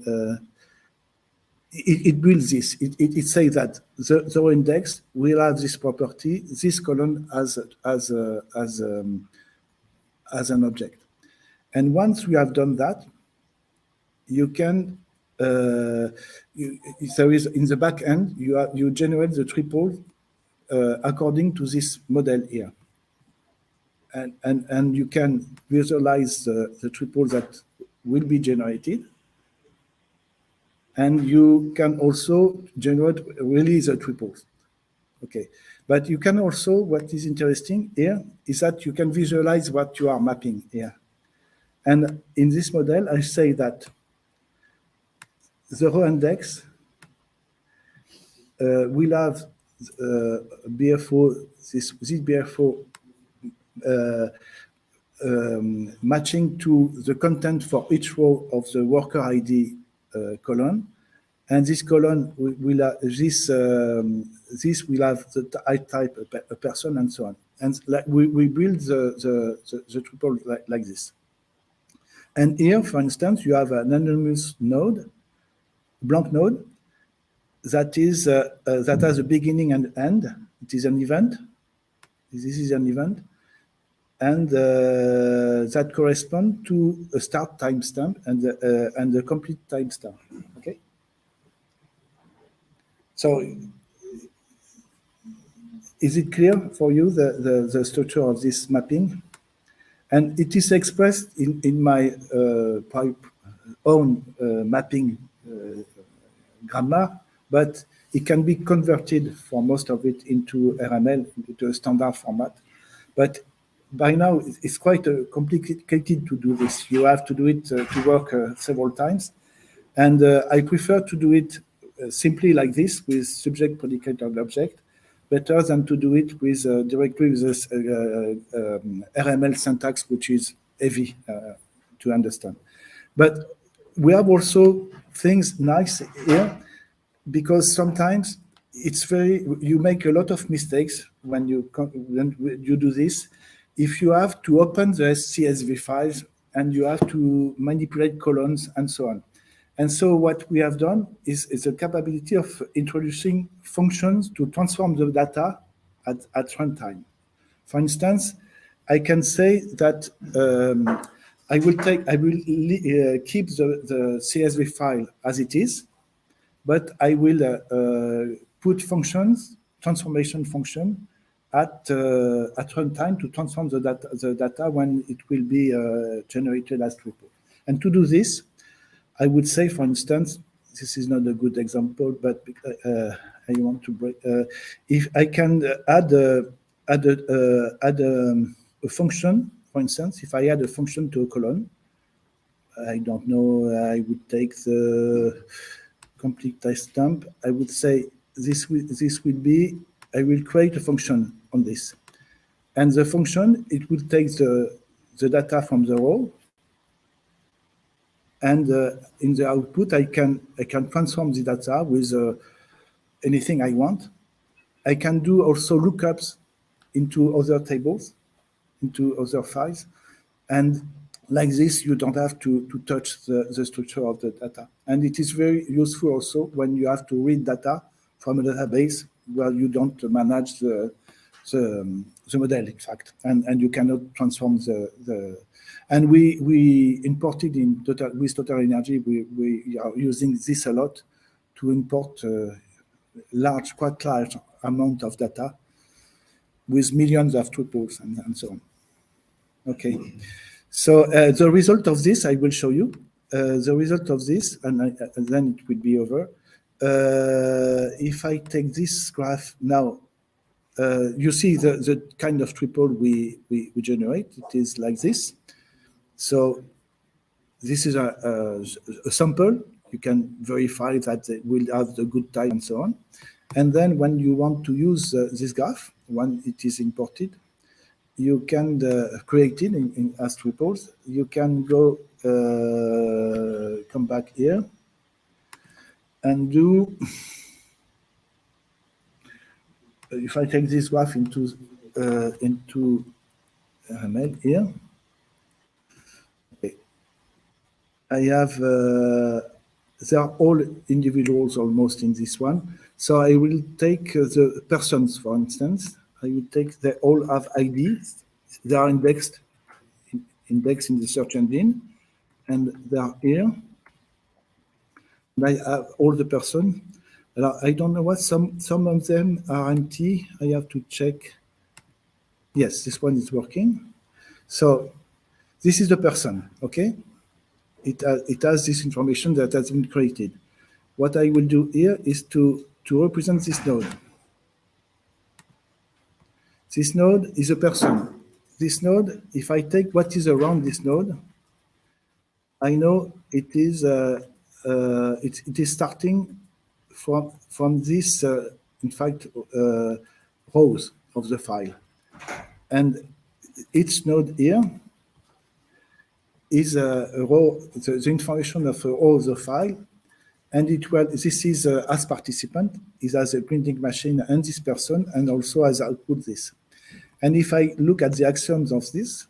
it builds this. It says that the row index will have this property, this column as an object. And once we have done that, you can, there is in the back end, you generate the triple according to this model here. and you can visualize the triples that will be generated. And you can also generate really the triples. Okay, but you can also, what is interesting here is that you can visualize what you are mapping here. And in this model, I say that the row index will have BFO, this BFO matching to the content for each row of the worker ID column, and this column will have this will have the type a person and so on, and we build the triple like this. And here, for instance, you have an anonymous node, blank node, that is that has a beginning and end. It is an event. This is an event, and that corresponds to a start timestamp and the complete timestamp. Okay. So, is it clear for you the structure of this mapping? And it is expressed in my own mapping grammar, but it can be converted for most of it into RML, into a standard format. But by now, it's quite complicated to do this. You have to do it to work several times. And I prefer to do it simply like this with subject, predicate, and object, better than to do it with directly with this RML syntax, which is heavy to understand. But we have also things nice here, because sometimes it's you make a lot of mistakes when you do this. If you have to open the CSV files and you have to manipulate columns and so on. And so what we have done is the capability of introducing functions to transform the data at runtime. For instance, I can say that I will keep the CSV file as it is, but I will put functions, transformation function, at runtime to transform the data when it will be generated as triple. And to do this, I would say, for instance, this is not a good example, but I want to break. If I can add a function, for instance, if I add a function to a column, I don't know, I would take the complete timestamp. I would say this will be, I will create a function on this. And the function, it will take the data from the row, and in the output, I can transform the data with anything I want. I can do also lookups into other tables, into other files, and like this, you don't have to touch the structure of the data. And it is very useful also when you have to read data from a database where you don't manage the model, in fact, and you cannot transform the. And we imported with Total Energy, we are using this a lot to import quite large amount of data with millions of tuples and so on. Okay, so the result of this, I will show you. The result of this, and then it will be over. If I take this graph now, you see the kind of triple we generate. It is like this. So this is a sample. You can verify that it will have the good type and so on. And then when you want to use this graph, when it is imported, you can create it as triples. You can go come back here and do. If I take this graph into ML here. I have, they are all individuals almost in this one. So I will take the persons, for instance. I will take, they all have IDs. They are indexed in the search engine, and they are here. And I have all the person. I don't know what, some of them are empty. I have to check. Yes, this one is working. So this is the person, okay? It has this information that has been created. What I will do here is to represent this node. This node is a person. This node, if I take what is around this node, I know it is it is starting from this in fact rows of the file, and each node here is a row, the information of a row of the file, and it will, this is as participant, is as a printing machine and this person, and also as output this. And if I look at the axioms of this,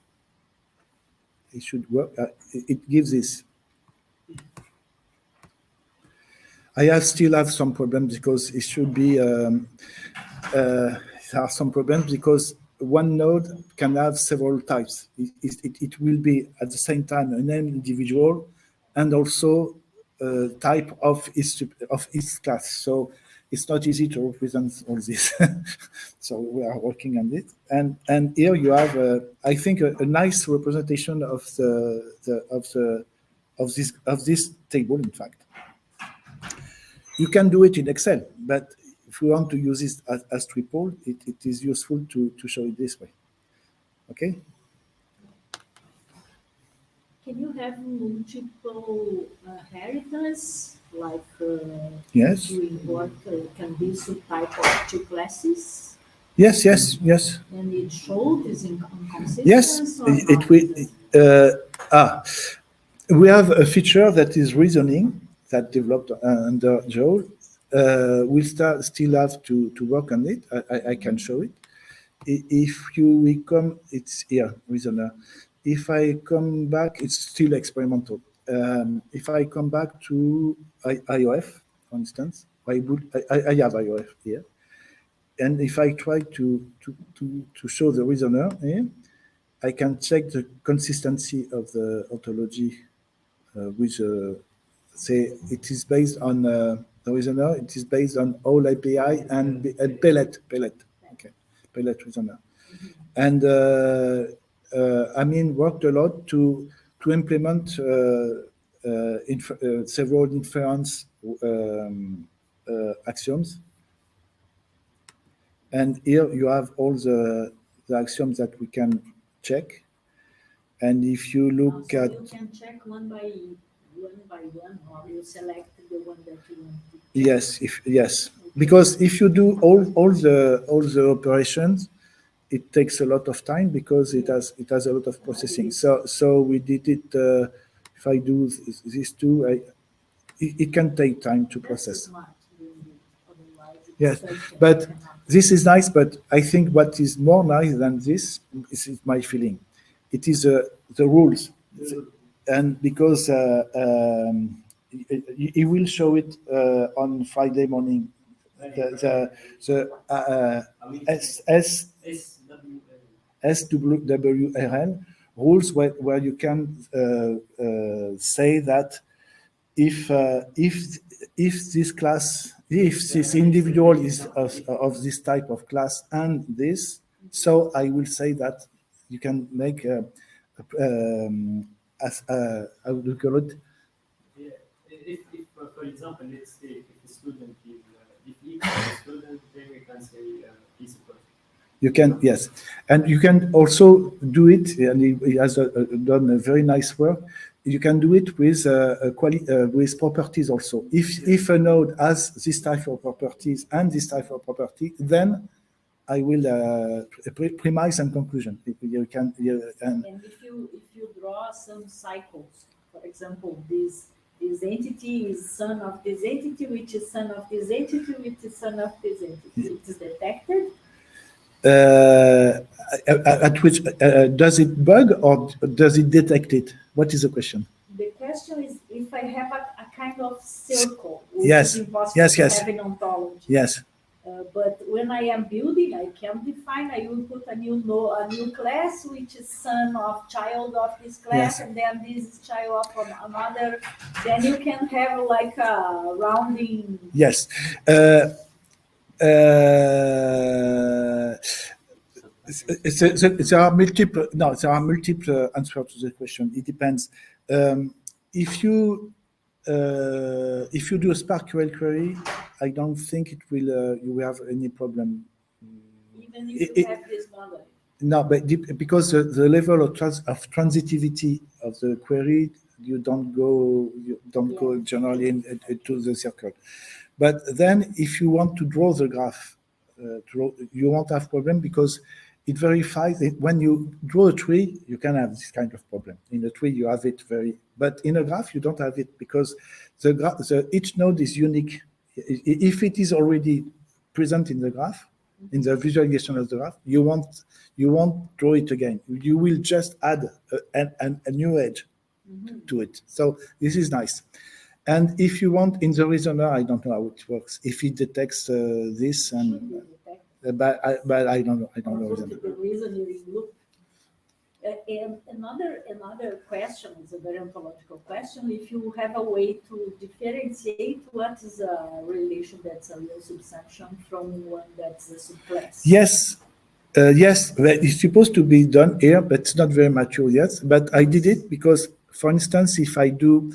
it should work. It gives this. I still have some problems because it should be. There are some problems because one node can have several types. It will be at the same time a named individual and also a type of its class. So it's not easy to represent all this. So we are working on it. And here you have, I think, a nice representation of this table. In fact, you can do it in Excel, but if we want to use this as triple, it is useful to show it this way. Okay. Can you have multiple inheritance, like yes, you import can be subtype of two classes? Yes, yes, yes. And it showed this inconsistency? Yes, it will. We have a feature that is reasoning that developed under Joel. We'll still have to work on it. I can show it. If we come, it's here, reasoner. If I come back, it's still experimental. If I come back to IOF, for instance, I have IOF here. And if I try to show the reasoner here, I can check the consistency of the ontology with, say, it is based on the reasoner. It is based on all API and pellet. Okay, pellet reasoner. And I mean, worked a lot to implement several inference axioms. And here you have all the axioms that we can check. And if you look so at... you can check one by one, or you select the one that you want to check. Yes, yes. Because if you do all the operations, it takes a lot of time because it has a lot of processing. So we did it. If I do these two, it can take time to process. Yes, but this is nice. But I think what is more nice than this is my feeling. It is the rules, and because he will show it on Friday morning. The SWRL rules where you can say that if this class, if this individual is of this type of class and this, so I will say that you can make how do you call it? Yeah. If for example, let's say if a student is if equal a student, then we can say is equal. You can, yes, and you can also do it, and he has done a very nice work. You can do it with with properties also. If a node has this type of properties and this type of property, then I will premise and conclusion. You can, and if you draw some cycles, for example, this entity is son of this entity, which is son of this entity, which is son of this entity. It is detected. At which does it bug or does it detect it? What is the question? The question is if I have a kind of circle, which yes, is impossible yes, to yes. have in ontology. Yes. But when I am building, I can define. I will put a new class, which is son of child of this class, yes. And then this is child of another. Then you can have like a rounding. Yes. There are multiple. No, there are multiple answers to the question. It depends. If you do a SparkQL query, I don't think it will. You will have any problem. Even if you have this model. No, but because the level of transitivity of the query, you don't go generally to the circle. But then, if you want to draw the graph, you won't have problem because it verifies it. When you draw a tree, you can have this kind of problem. In a tree, you have it but in a graph, you don't have it because each node is unique. If it is already present in the graph, in the visualization of the graph, you won't draw it again. You will just add a new edge to it. So this is nice. And if you want in the reasoner, I don't know how it works. If it detects this, and but I don't know. I don't know. The reasoning loop. And another question is a very ontological question. If you have a way to differentiate what is a relation that's a real subsumption from one that's a subclass. Yes. Yes, it's supposed to be done here, but it's not very mature yet. But I did it because, for instance, if I can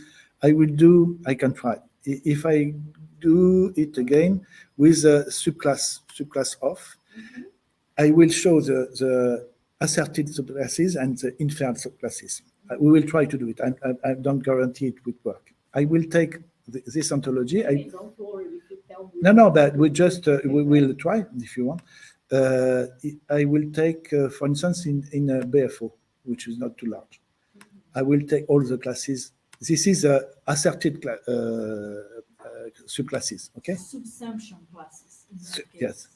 try. If I do it again with a subclass of, I will show the asserted subclasses and the inferred subclasses. We will try to do it. I don't guarantee it will work. I will take this ontology. Don't worry if you tell me. No, but we will try if you want. I will take, for instance, in a BFO, which is not too large. I will take all the classes. This is asserted subclasses, okay? Subsumption classes. Yes.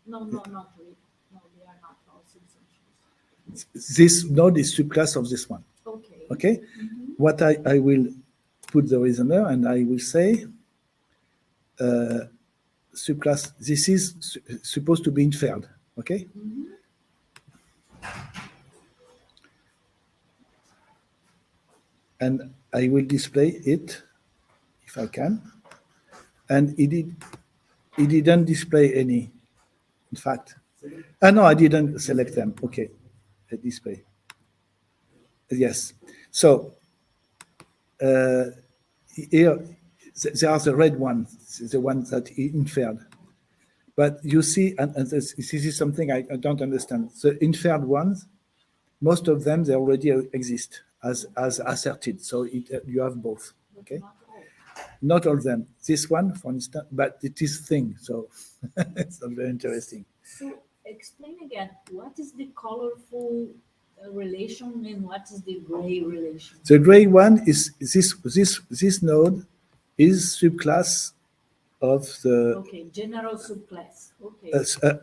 No, not really. No, they are not all subsumptions. This node is subclass of this one. Okay. Okay? What I will put the reasoner and I will say subclass, this is supposed to be inferred, okay? And I will display it if I can. And it didn't display any, in fact. No, I didn't select them. Okay, display. Yes. So here, there are the red ones, the ones that inferred. But you see, and this is something I don't understand. The inferred ones, most of them, they already exist as asserted. So you have both, okay? Not all of them. This one, for instance, but it is thing, so it's not very interesting. So explain again, what is the colorful relation and what is the gray relation? The gray one is this node is subclass of the general subclass. Okay.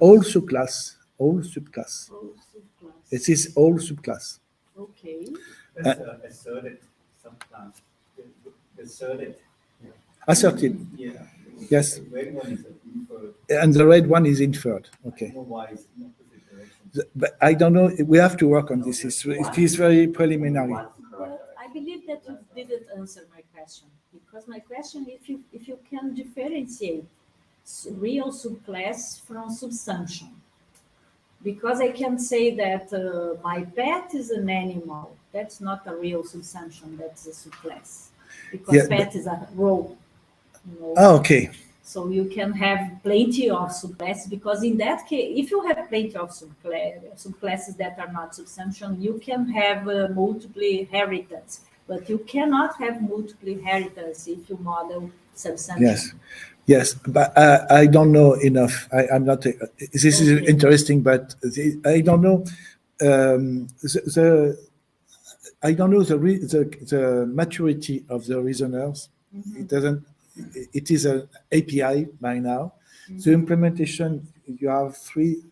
All subclass. All subclass. It is all subclass. Okay. That's asserted subclass. Asserted. Asserted. Yeah. Yes. The red one is inferred. And the red one is inferred. Okay. Why is it in opposite direction? But I don't know. We have to work on this. It is very preliminary. Well, I believe that you didn't answer my question, because my question, if you can differentiate real subclass from subsumption, because I can say that my pet is an animal. That's not a real subsumption. That's a subclass, because pet is a role. Okay. So you can have plenty of subclasses, because in that case, if you have plenty of subclasses that are not subsumption, you can have multiple inheritance, but you cannot have multiple inheritance if you model subsumption. Yes, but I don't know enough. I'm not. This is interesting, but I don't know. I don't know the maturity of the reasoners. It doesn't. It is an API by now. The implementation, you have three.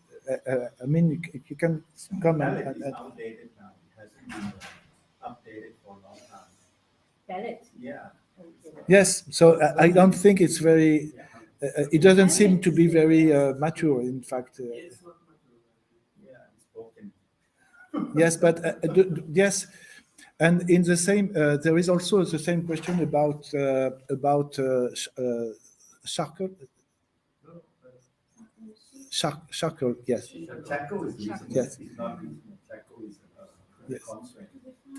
I mean, you can come Palette is outdated now. It hasn't been updated for a long time. Palette? Yeah. Yes, so I don't think it's very. It doesn't seem to be very mature. In fact. It's not mature. Yeah, it's broken. Yes, but yes. And in the same, there is also the same question about Sharker. Charcoal, yes. Chaco is using Yes. it's not using it. Chaco is a Yes. constraint.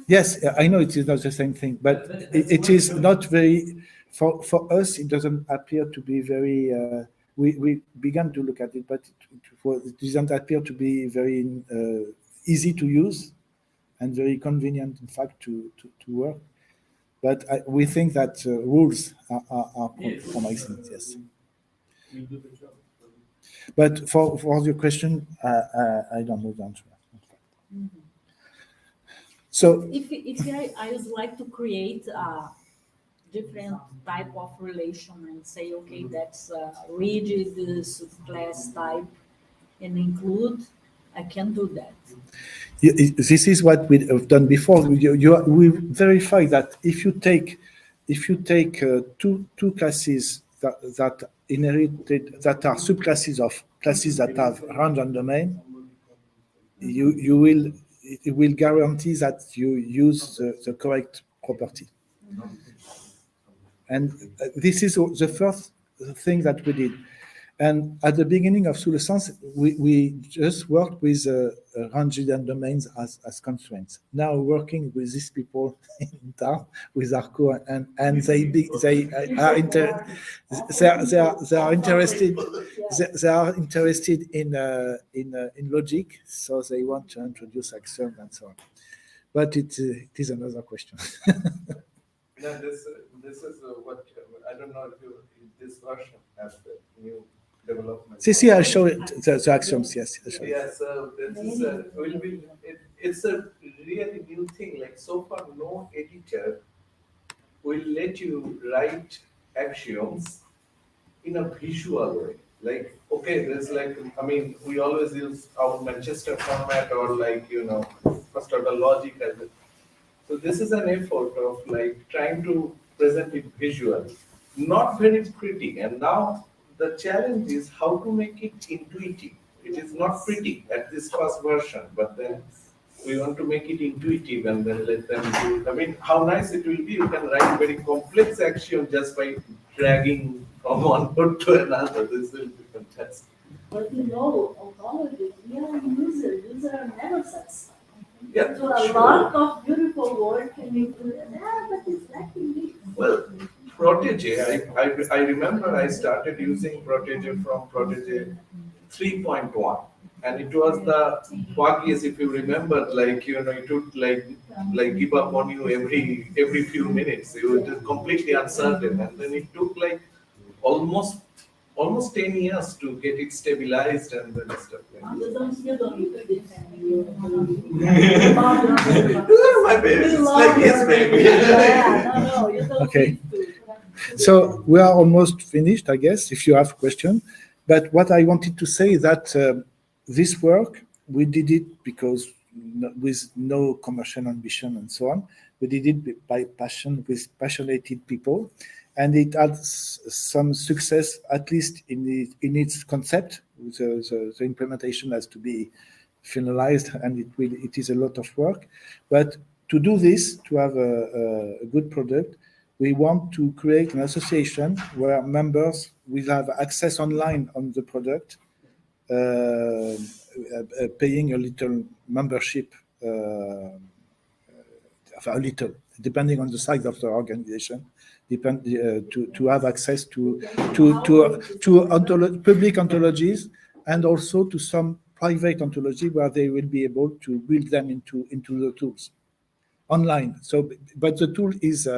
Yes, I know it is not the same thing, but it is not very, for us, it doesn't appear to be very, we began to look at it, but it doesn't appear to be very easy to use and very convenient, in fact, to work. But we think that rules are promising, yes. We do the job. But for your question, I don't know the answer. So If I would like to create a different type of relation and say, okay, that's a rigid subclass type and include, I can do that. this is what we have done before. We verify that if you take two classes that inherited, that are subclasses of classes that have random domain, it will guarantee that you use the correct property. And this is the first thing that we did. And at the beginning of SousLeSens, we just worked with random domains as constraints. Now working with these people in town, with Arco, and they are interested in logic, so they want to introduce axiom and so on. But it is another question. No, this is what I don't know if this version has the new development. See, I'll show it, the axioms, yes. I'll show it. Yeah, so this is it's a really new thing. Like so far, no editor will let you write axioms in a visual way. Like, okay, there's like, I mean, we always use our Manchester format or like, first order logic as a. So this is an effort of like trying to present it visually, not very pretty. And now the challenge is how to make it intuitive. It is not pretty at this first version, but then we want to make it intuitive and then let them do. I mean, how nice it will be. You can write very complex axiom just by dragging from one word to another. This will be fantastic. But ontology, we are users are never satisfied. Yeah, Do a lot of beautiful work and you do but it's lacking this. Well, Protege, I remember I started using Protege from Protege 3.1, and it was the quaggiest, if you remember, like it would like give up on you every few minutes. It was just completely uncertain, and then it took like almost 10 years to get it stabilized and then stuff like that. You don't need to defend you. My baby, it's like his baby. No, you don't Okay. need to. So we are almost finished, I guess, if you have question. But what I wanted to say is that this work, we did it because with no commercial ambition and so on. We did it by passion, with passionate people. And it had some success, at least in its concept. The implementation has to be finalized, and it is a lot of work. But to do this, to have a good product, we want to create an association where members will have access online on the product, paying a little membership, a little, depending on the size of the organization. To have access to public ontologies and also to some private ontology where they will be able to build them into the tools online. So, but the tool is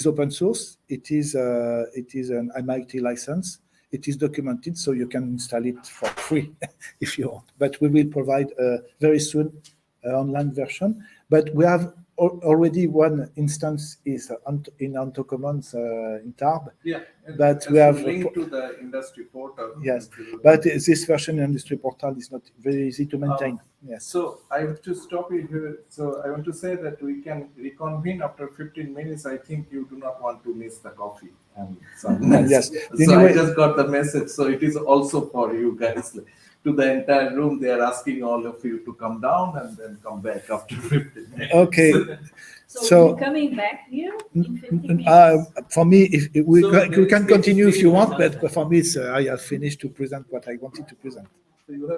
open source. It is an MIT license. It is documented, so you can install it for free if you want. But we will provide very soon an online version. But we have already one instance is in OntoCommons in Tarbes. Yeah, but we have link to the industry portal. Yes, but this version in industry portal is not very easy to maintain. Yes. So I have to stop you here. So I want to say that we can reconvene after 15 minutes. I think you do not want to miss the coffee and some. Yes. So anyway, I just got the message. So it is also for you guys. to the entire room. They are asking all of you to come down and then come back after 15 minutes. Okay. So, So- you're coming back here in 15 minutes? For me, if we, So we can it's continue if you want, done. but for me, it's, I have finished to present what I wanted to present. So you have